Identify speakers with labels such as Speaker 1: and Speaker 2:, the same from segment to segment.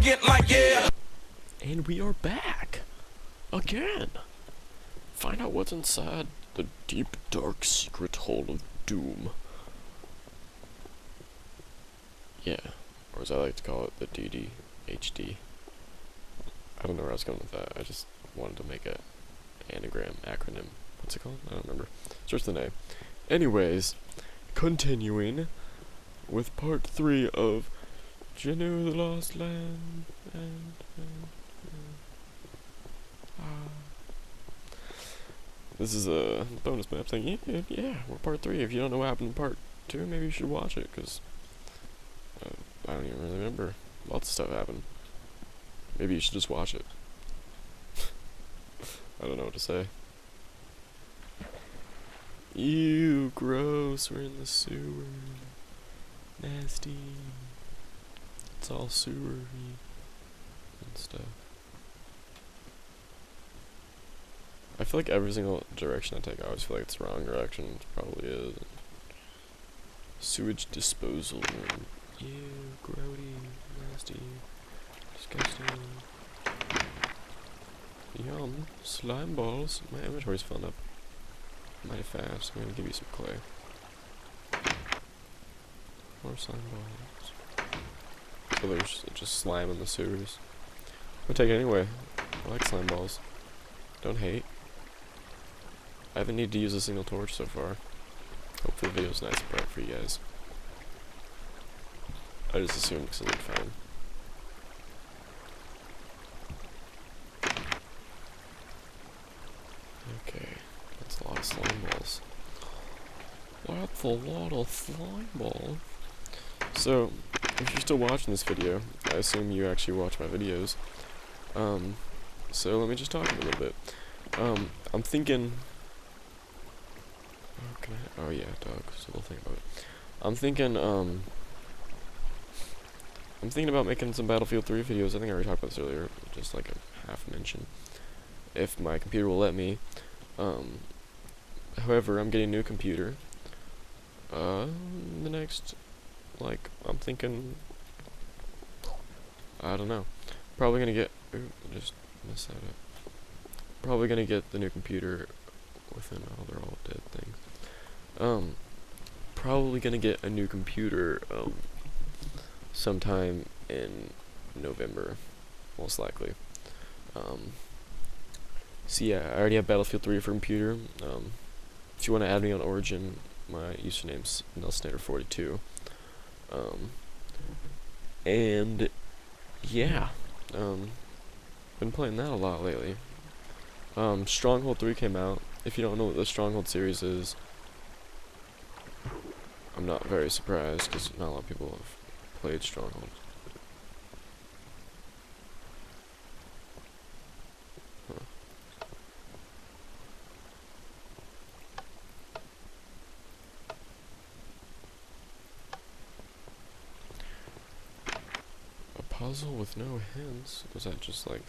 Speaker 1: get like yeah.
Speaker 2: And we are back again. Find out what's inside the deep, dark, secret hole of doom. Yeah, or as I like to call it, the DDHD. I don't know where I was going with that. I just wanted to make a anagram, acronym. What's it called? I don't remember. Starts with an A. Anyways, continuing with part 3 of Jinu, the Lost Land, This is a bonus map thing. Yeah, we're part 3. If you don't know what happened in part 2, maybe you should watch it, because I don't even really remember. Lots of stuff happened. Maybe you should just watch it. I don't know what to say. Ew, gross, we're in the sewer. Nasty. It's all sewery and stuff. I feel like every single direction I take, I always feel like it's the wrong direction. It probably is. Sewage disposal room. Ew, grody, nasty, disgusting. Yum, slime balls. My inventory's filling up mighty fast. I'm gonna give you some clay. More slime balls. So there's just slime in the sewers. I'll take it anyway. I like slime balls. Don't hate. I haven't needed to use a single torch so far. Hopefully the video's nice and bright for you guys. I just assumed because it looked fine. Okay, that's a lot of slime balls. That's a lot of slime balls. So, if you're still watching this video, I assume you actually watch my videos. So let me just talk a little bit. I'm thinking... Oh yeah, dogs, the little thing about it. I'm thinking about making some Battlefield 3 videos. I think I already talked about this earlier, just like a half mention. If my computer will let me. However, I'm getting a new computer. The next, like, I'm thinking, I don't know. Probably gonna get, just mess that up. Probably gonna get the new computer within, oh, they're all dead things. Probably gonna get a new computer, sometime in November, most likely. So yeah, I already have Battlefield 3 for computer. If you want to add me on Origin, my username's Nelsonater42. And yeah, been playing that a lot lately. Stronghold 3 came out. If you don't know what the Stronghold series is, I'm not very surprised, because not a lot of people have played Stronghold. Huh. A puzzle with no hints? Was that just like...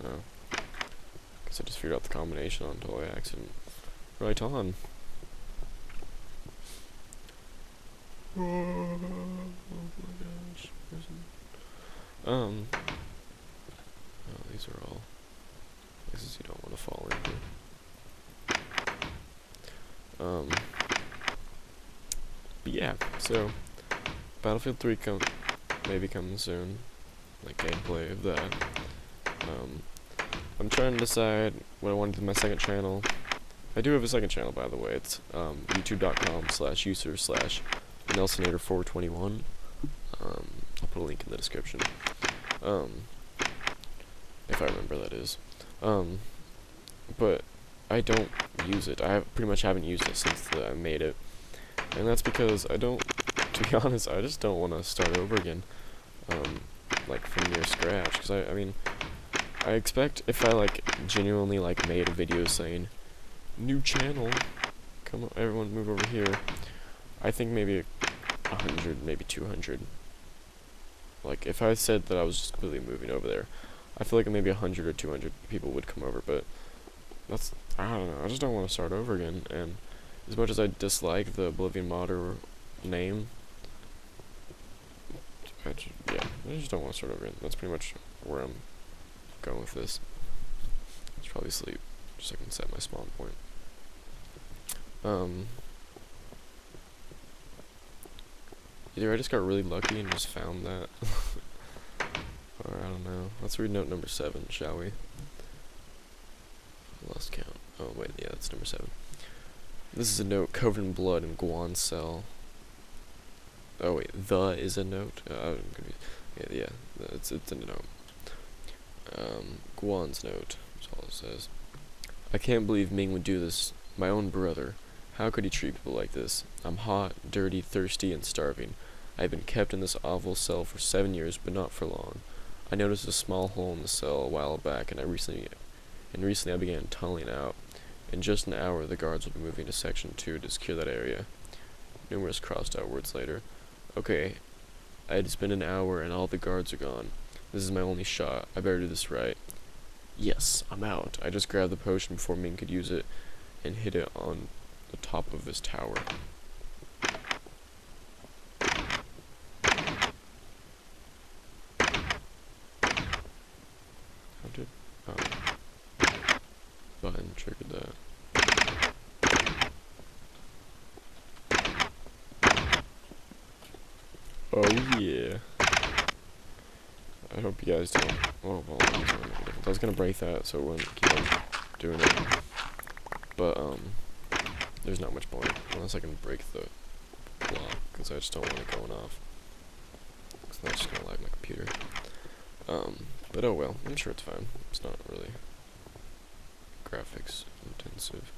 Speaker 2: No. Guess I just figured out the combination on toy accident. Right on. Oh my gosh. Oh, these are all places you don't want to fall into. But yeah, so Battlefield 3 maybe coming soon, like gameplay of that. I'm trying to decide what I want to do with my second channel. I do have a second channel, by the way. It's youtube.com/user/Nelsonater421. I'll put a link in the description. If I remember, that is. But I don't use it. I pretty much haven't used it since I made it. And that's because I don't, to be honest, I just don't want to start over again. Like from near scratch. Because I mean, I expect if I like genuinely like made a video saying, new channel, come on, everyone move over here. I think maybe 100, maybe 200. Like, if I said that I was just completely moving over there, I feel like maybe 100 or 200 people would come over, but that's, I don't know, I just don't want to start over again, and as much as I dislike the Oblivion Modder name, yeah, I just don't want to start over again. That's pretty much where I'm going with this. I should probably sleep, just so I can set my spawn point. Either I just got really lucky and just found that, or I don't know. Let's read note number 7, shall we? I lost count. Oh wait, yeah, that's number 7. This is a note covered in blood in Guan's cell. Oh wait, the is a note? I'm confused. Yeah, it's a note. Guan's note, that's all it says. I can't believe Ming would do this. My own brother. How could he treat people like this? I'm hot, dirty, thirsty, and starving. I have been kept in this awful cell for 7 years, but not for long. I noticed a small hole in the cell a while back, and recently I began tunneling out. In just an hour, the guards will be moving to Section 2 to secure that area. Numerous crossed-out words later. Okay, it's been an hour, and all the guards are gone. This is my only shot. I better do this right. Yes, I'm out. I just grabbed the potion before Ming could use it, and hid it on the top of his tower. How did button triggered that? Oh yeah. I hope you guys don't. Well, I was gonna break that so it wouldn't keep on doing it. But there's not much point unless I can break the block, because I just don't want it going off. It's not just gonna lag my computer. But oh well, I'm sure it's fine. It's not really graphics intensive.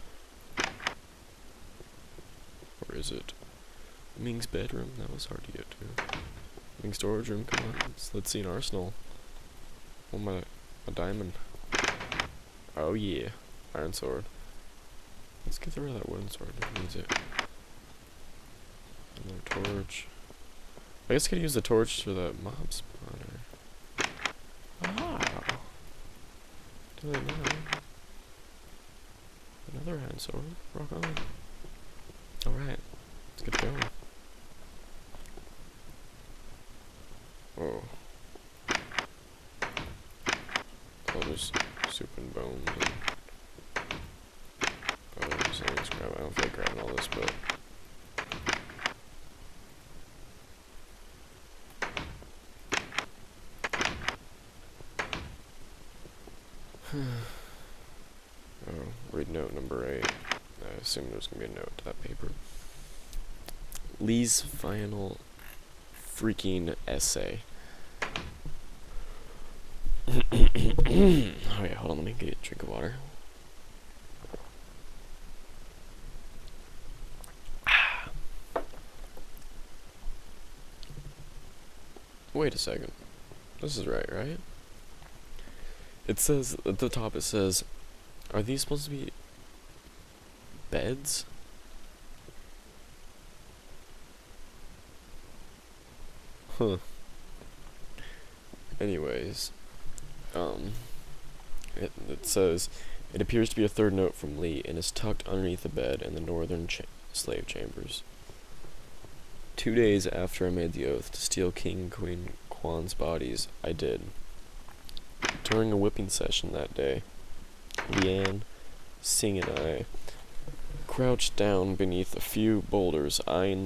Speaker 2: Or is it? Ming's bedroom? That was hard to get to. Ming's storage room? Come on, let's see an arsenal. Oh my, a diamond. Oh yeah, iron sword. Let's get rid of that wooden sword. Who needs it? Another torch. I guess I could use the torch for the mob spawner. Ah! Do they know? Another iron sword. Rock on. Alright, let's get going. Oh. So I'll just soup and bones and bones. I don't feel like grabbing all this, but oh, read note number 8. I assume there's gonna be a note to that paper. Lee's final freaking essay. Oh yeah, hold on, let me get a drink of water. Wait a second. This is right? It says, at the top it says, are these supposed to be beds? Huh. Anyways, it says, it appears to be a third note from Lee and is tucked underneath the bed in the northern slave chambers. 2 days after I made the oath to steal King and Queen Kwan's bodies, I did. During a whipping session that day, Leanne, Singh, and I crouched down beneath a few boulders, eyeing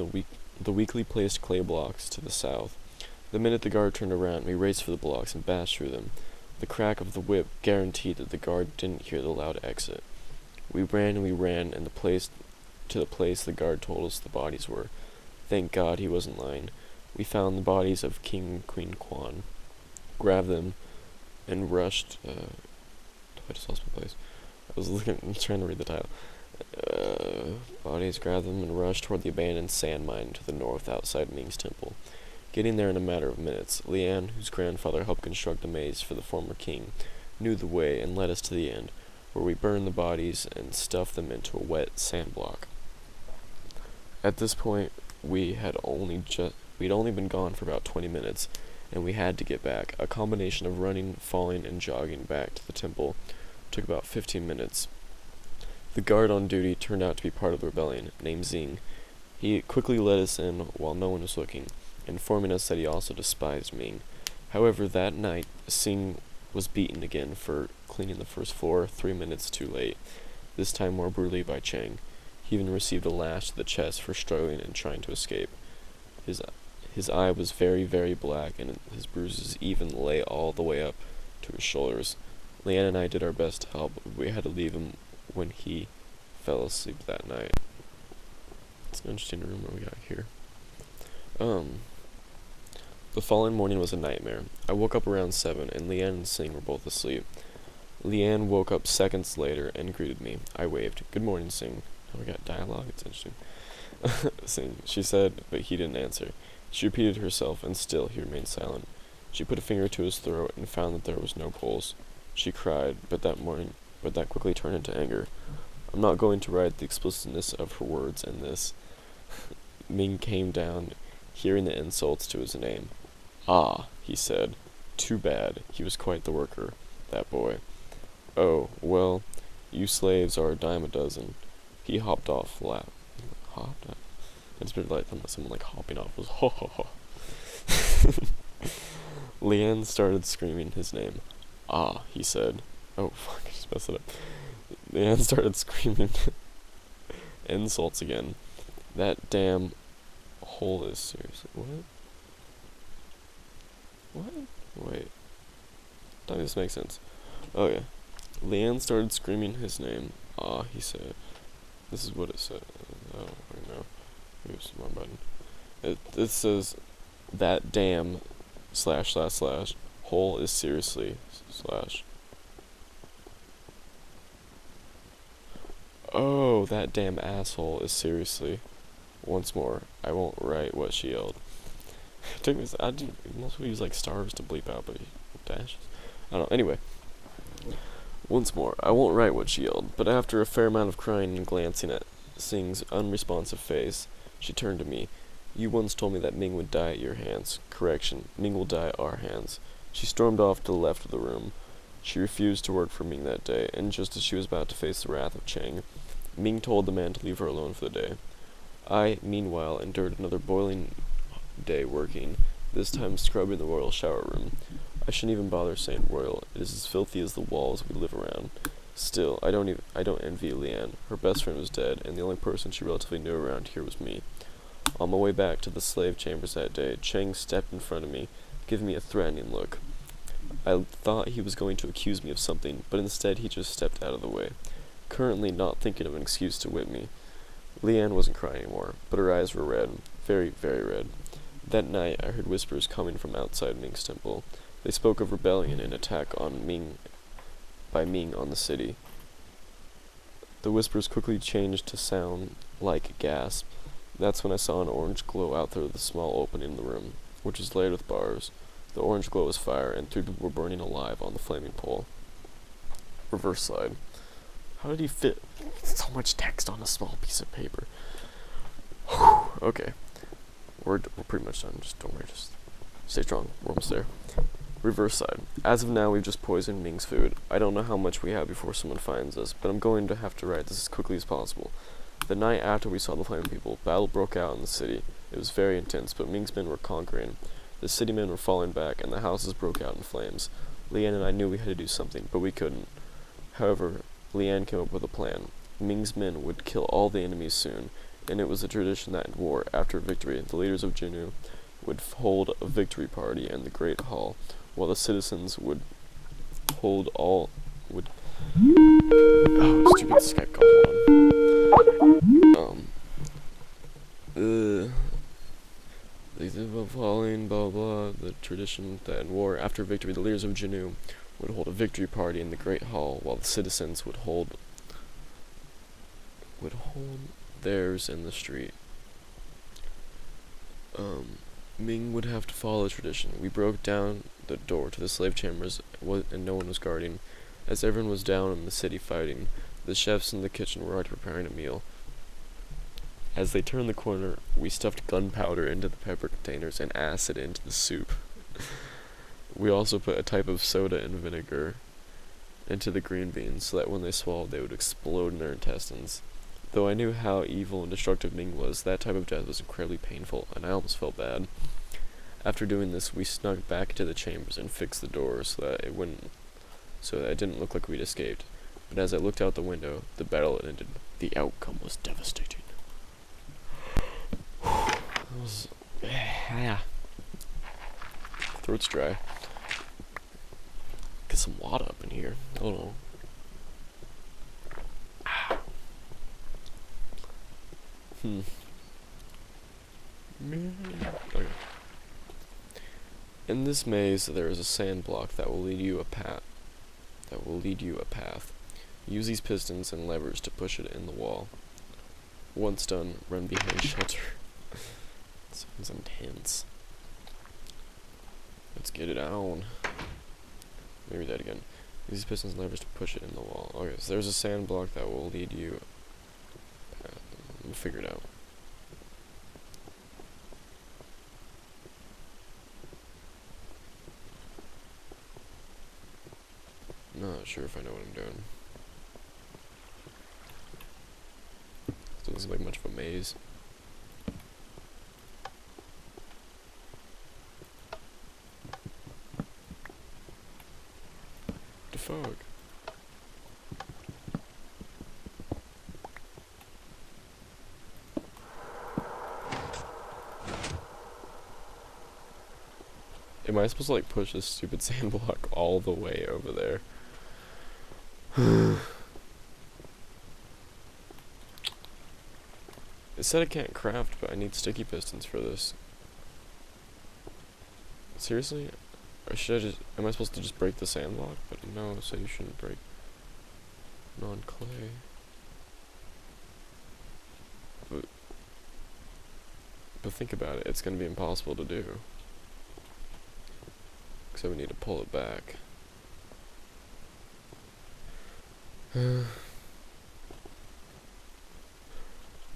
Speaker 2: the weakly placed clay blocks to the south. The minute the guard turned around, we raced for the blocks and bashed through them. The crack of the whip guaranteed that the guard didn't hear the loud exit. We ran and to the place the guard told us the bodies were. Thank God he wasn't lying. We found the bodies of King and Queen Kwan, grabbed them, and rushed. I just lost my place. I was trying to read the title. Bodies, grabbed them, and rushed toward the abandoned sand mine to the north outside Ming's temple. Getting there in a matter of minutes, Leanne, whose grandfather helped construct the maze for the former king, knew the way and led us to the end, where we burned the bodies and stuffed them into a wet sand block. At this point, we'd only been gone for about 20 minutes, and we had to get back. A combination of running, falling, and jogging back to the temple took about 15 minutes. The guard on duty turned out to be part of the rebellion, named Xing. He quickly let us in while no one was looking, informing us that he also despised Ming. However, that night, Singh was beaten again for cleaning the first floor 3 minutes too late, this time more brutally by Chang. He even received a lash to the chest for struggling and trying to escape. His eye was very, very black, and his bruises even lay all the way up to his shoulders. Leanne and I did our best to help, but we had to leave him when he fell asleep that night. It's an interesting rumor we got here. The following morning was a nightmare. I woke up around 7, and Leanne and Singh were both asleep. Leanne woke up seconds later and greeted me. I waved. "Good morning, Singh." Oh, we got dialogue? It's interesting. Singh, she said, but he didn't answer. She repeated herself, and still he remained silent. She put a finger to his throat and found that there was no pulse. She cried, but that quickly turned into anger. I'm not going to write the explicitness of her words in this. Ming came down, hearing the insults to his name. "Ah," he said. "Too bad. He was quite the worker, that boy." "Oh, well, you slaves are a dime a dozen." He hopped off, hopped? It's been like someone like hopping off was ho ho ho. Leanne started screaming his name. "Ah," he said. Oh fuck, I just messed it up. Leanne started screaming insults again. "That damn hole is seriously what? What? Wait. Does this make sense? Oh yeah. Leanne started screaming his name. "Ah," he said. This is what it said. I don't really know. Here's one button. It says, "That damn / hole is seriously / Oh, that damn asshole is seriously. Once more, I won't write what she yelled." It took me. Most people use like stars to bleep out, but dashes. I don't know. Anyway. Once more, I won't write what she yelled, but after a fair amount of crying and glancing at Singh's unresponsive face, she turned to me. "You once told me that Ming would die at your hands. Correction, Ming will die at our hands." She stormed off to the left of the room. She refused to work for Ming that day, and just as she was about to face the wrath of Chang, Ming told the man to leave her alone for the day. I, meanwhile, endured another boiling day working, this time scrubbing the royal shower room. I shouldn't even bother saying royal. It is as filthy as the walls we live around. Still, I don't envy Leanne. Her best friend was dead, and the only person she relatively knew around here was me. On my way back to the slave chambers that day, Chang stepped in front of me, giving me a threatening look. I thought he was going to accuse me of something, but instead he just stepped out of the way, currently not thinking of an excuse to whip me. Leanne wasn't crying anymore, but her eyes were red, very, very red. That night I heard whispers coming from outside Ming's temple. They spoke of rebellion and attack by Ming on the city. The whispers quickly changed to sound like a gasp. That's when I saw an orange glow out through the small opening in the room, which was layered with bars. The orange glow was fire, and 3 people were burning alive on the flaming pole. Reverse slide. How did he fit so much text on a small piece of paper? Okay. We're pretty much done. Just don't worry. Just stay strong. We're almost there. Reverse side. As of now, we've just poisoned Ming's food. I don't know how much we have before someone finds us, but I'm going to have to write this as quickly as possible. The night after we saw the flaming people, battle broke out in the city. It was very intense, but Ming's men were conquering. The city men were falling back, and the houses broke out in flames. Leanne and I knew we had to do something, but we couldn't. However, Leanne came up with a plan. Ming's men would kill all the enemies soon, and it was a tradition that in war, after victory, the leaders of Jinu would hold a victory party in the Great Hall, while the citizens would hold all would. Oh, stupid Skype call. Hold on. Following blah blah. The tradition that in war, after victory, the leaders of Jinu would hold a victory party in the Great Hall, while the citizens would hold theirs in the street. Ming would have to follow the tradition. We broke down the door to the slave chambers, and no one was guarding. As everyone was down in the city fighting, the chefs in the kitchen were already preparing a meal. As they turned the corner, we stuffed gunpowder into the pepper containers and acid into the soup. We also put a type of soda and vinegar into the green beans so that when they swallowed, they would explode in their intestines. Though I knew how evil and destructive Ming was, that type of death was incredibly painful, and I almost felt bad. After doing this, we snuck back to the chambers and fixed the doors so that it didn't look like we'd escaped. But as I looked out the window, the battle had ended. The outcome was devastating. Throat's dry. Get some water up in here. Hold on. Okay. In this maze, there is a sand block that will lead you a path. Use these pistons and levers to push it in the wall. Once done, run behind shelter. Sounds intense. Let's get it on. Let me read that again. Use these pistons and levers to push it in the wall. Okay, so there's a sand block that will lead you. We'll figure it out. Not sure if I know what I'm doing. Doesn't seem like much of a maze. The fuck? Am I supposed to like push this stupid sand block all the way over there? It said I can't craft, but I need sticky pistons for this. Seriously? Or should I just... Am I supposed to just break the sand block? But no, so you shouldn't break non-clay. But think about it, it's gonna be impossible to do. So we need to pull it back. I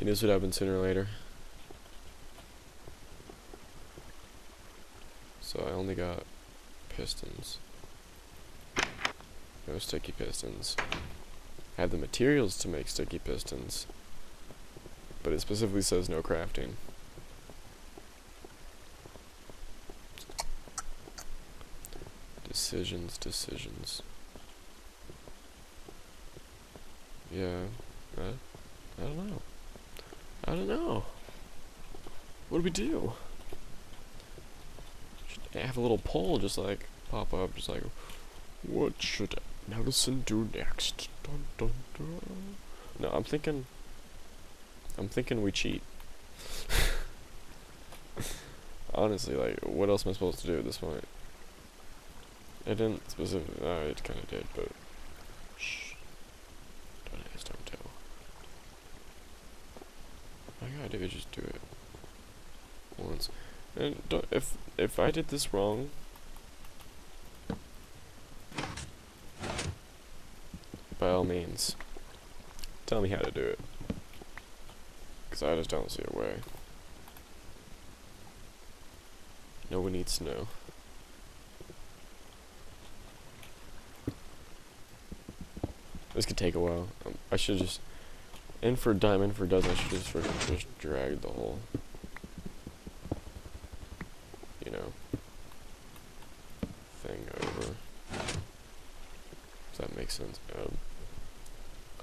Speaker 2: knew this would happen sooner or later. So I only got pistons. No sticky pistons. I have the materials to make sticky pistons, but it specifically says no crafting. Decisions. Yeah, I don't know. What do we do? Should I have a little poll just like pop up, just like, what should Nelson do next? Dun, dun, dun. No, I'm thinking we cheat. Honestly, like, what else am I supposed to do at this point? I didn't specifically. No, it kind of did, but shh. Don't ask, don't tell. All I gotta do is just do it once. And if I did this wrong, by all means, tell me how to do it. 'Cause I just don't see a way. No one needs to know. This could take a while. I should just, in for a dime, in for a dozen, I should just freaking just drag the whole, you know, thing over. Does that make sense?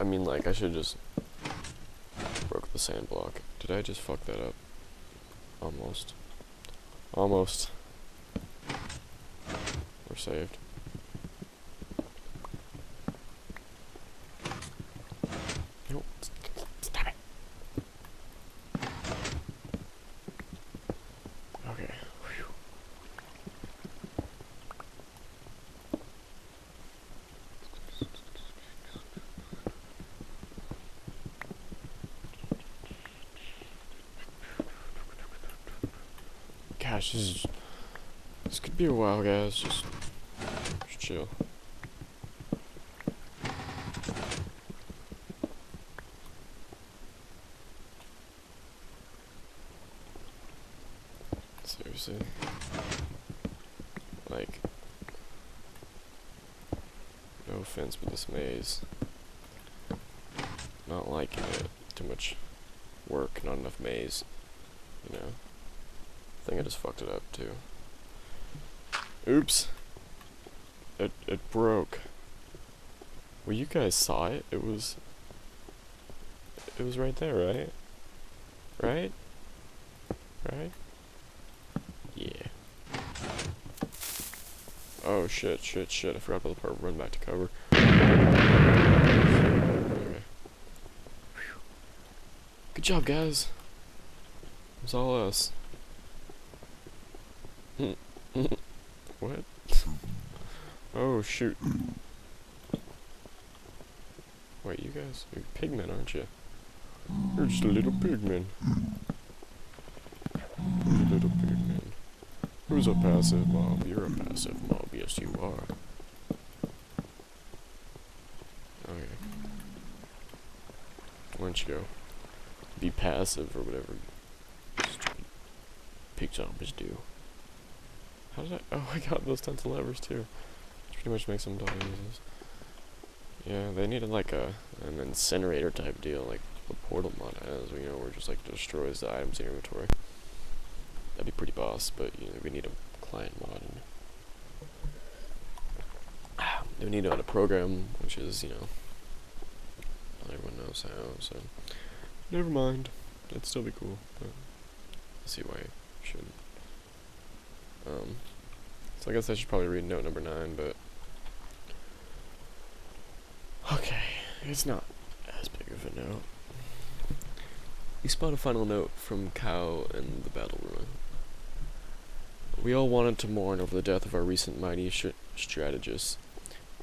Speaker 2: I mean, like, I should just broke the sand block. Did I just fuck that up? Almost. Almost. We're saved. Nope. Stop it. Okay. Whew. Gosh, this could be a while, guys. Just chill. Seriously, like, no offense, but this maze, not liking it. Too much work, not enough maze. You know, I think I just fucked it up too. Oops. It broke. Well, you guys saw it. It was right there, right? Right? Right? Yeah. Oh, shit. I forgot about the part run back to cover. Okay. Good job, guys. It was all us. What? Oh, shoot. Wait, you guys, you're pigmen, aren't you? You're just a little pigman. Little pigman. Who's a passive mob? You're a passive mob. Yes, you are. Okay. Why don't you go? Be passive or whatever stupid pig zombies do. How did I? Oh, I got those tons of levers too. Which pretty much makes them die uses. Yeah, they needed like an incinerator type deal, like the portal mod has, you know, where it just like destroys the items in your inventory. That'd be pretty boss, but you know, we need a client mod. And we need a program, which is, you know, not everyone knows how, so never mind. That'd still be cool, but I see why you shouldn't. So I guess I should probably read note number 9, but okay, it's not as big of a note. We spot a final note from Cow in the battle room. We all wanted to mourn over the death of our recent mighty strategist,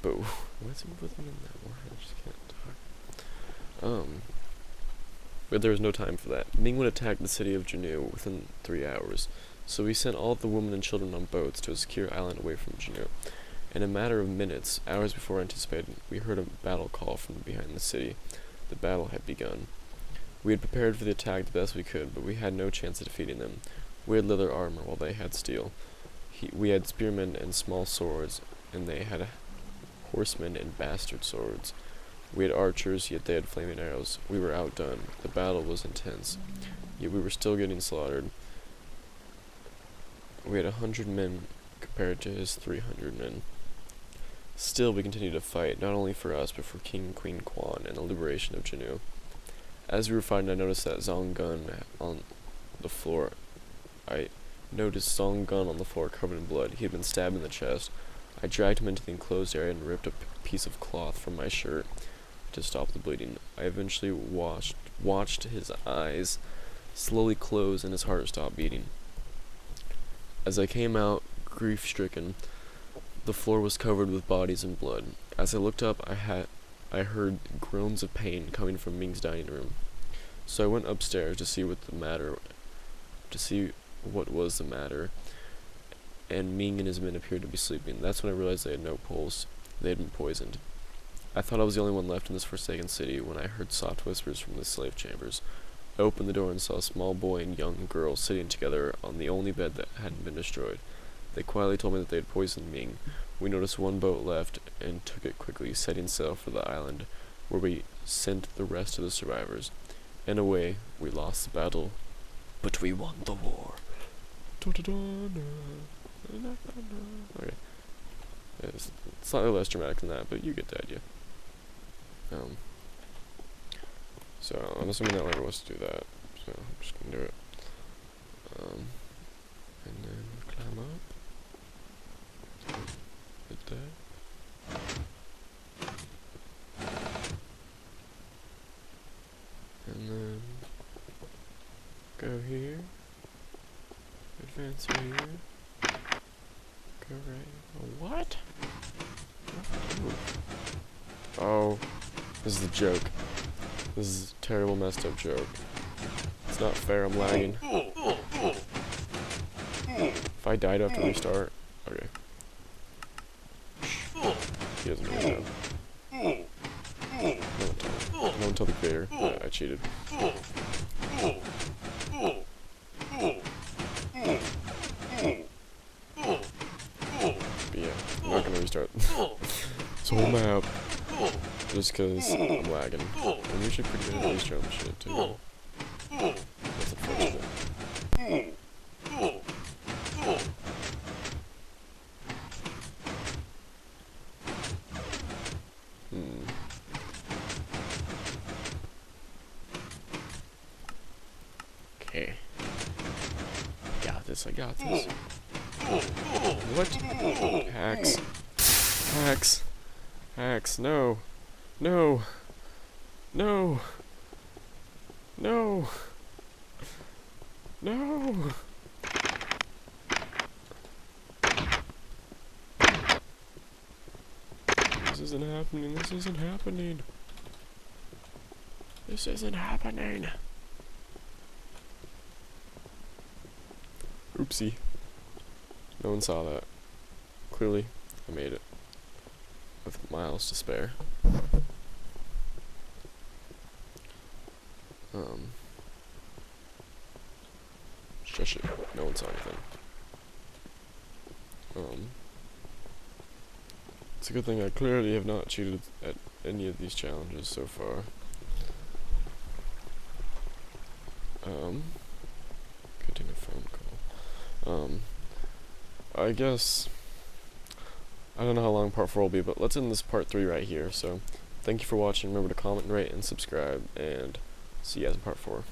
Speaker 2: but what's he with me in that word? I just can't talk. But there was no time for that. Ming would attack the city of Jinu within 3 hours, so we sent all of the women and children on boats to a secure island away from Jinu. In a matter of minutes, hours before anticipated, we heard a battle call from behind the city. The battle had begun. We had prepared for the attack the best we could, but we had no chance of defeating them. We had leather armor while they had steel. We had spearmen and small swords, and they had horsemen and bastard swords. We had archers, yet they had flaming arrows. We were outdone. The battle was intense, yet we were still getting slaughtered. We had 100 men compared to his 300 men. Still, we continued to fight, not only for us, but for King and Queen Quan and the liberation of Jinu. As we were fighting, I noticed that Zong Gun on the floor. I noticed Zong Gun on the floor covered in blood. He had been stabbed in the chest. I dragged him into the enclosed area and ripped a piece of cloth from my shirt to stop the bleeding. I eventually watched his eyes slowly close and his heart stop beating. As I came out, grief-stricken, the floor was covered with bodies and blood. As I looked up, I heard groans of pain coming from Ming's dining room. So I went upstairs to see what was the matter, and Ming and his men appeared to be sleeping. That's when I realized they had no pulse. They had been poisoned. I thought I was the only one left in this forsaken city when I heard soft whispers from the slave chambers. I opened the door and saw a small boy and young girl sitting together on the only bed that hadn't been destroyed. They quietly told me that they had poisoned Ming. We noticed one boat left and took it quickly, setting sail for the island, where we sent the rest of the survivors. In a way, we lost the battle, but we won the war. Okay. It's slightly less dramatic than that, but you get the idea. So I'm assuming that lever wants to do that, so I'm just gonna do it. And then climb up. Hit that. And then go here. Advance here. Go right. Oh, what? Oh, this is a joke. This is a terrible, messed up joke. It's not fair. I'm lagging. If I die, do I have to restart? Okay. He doesn't really know. No one tell the creator that I cheated. But yeah, I'm not gonna restart this whole map just because I'm lagging. I'm usually pretty good at these jump shit too. That's unfortunate. Okay. Got this, I got this. What? Hacks. Hacks. Hacks, no. No. No. No. No. This isn't happening. This isn't happening. This isn't happening. Oopsie. No one saw that. Clearly, I made it. With miles to spare. Shush it. No one saw anything. It's a good thing I clearly have not cheated at any of these challenges so far. Getting a phone call. I guess I don't know how long part 4 will be, but let's end this part 3 right here. So, thank you for watching. Remember to comment, rate, and subscribe, and see you guys in part 4.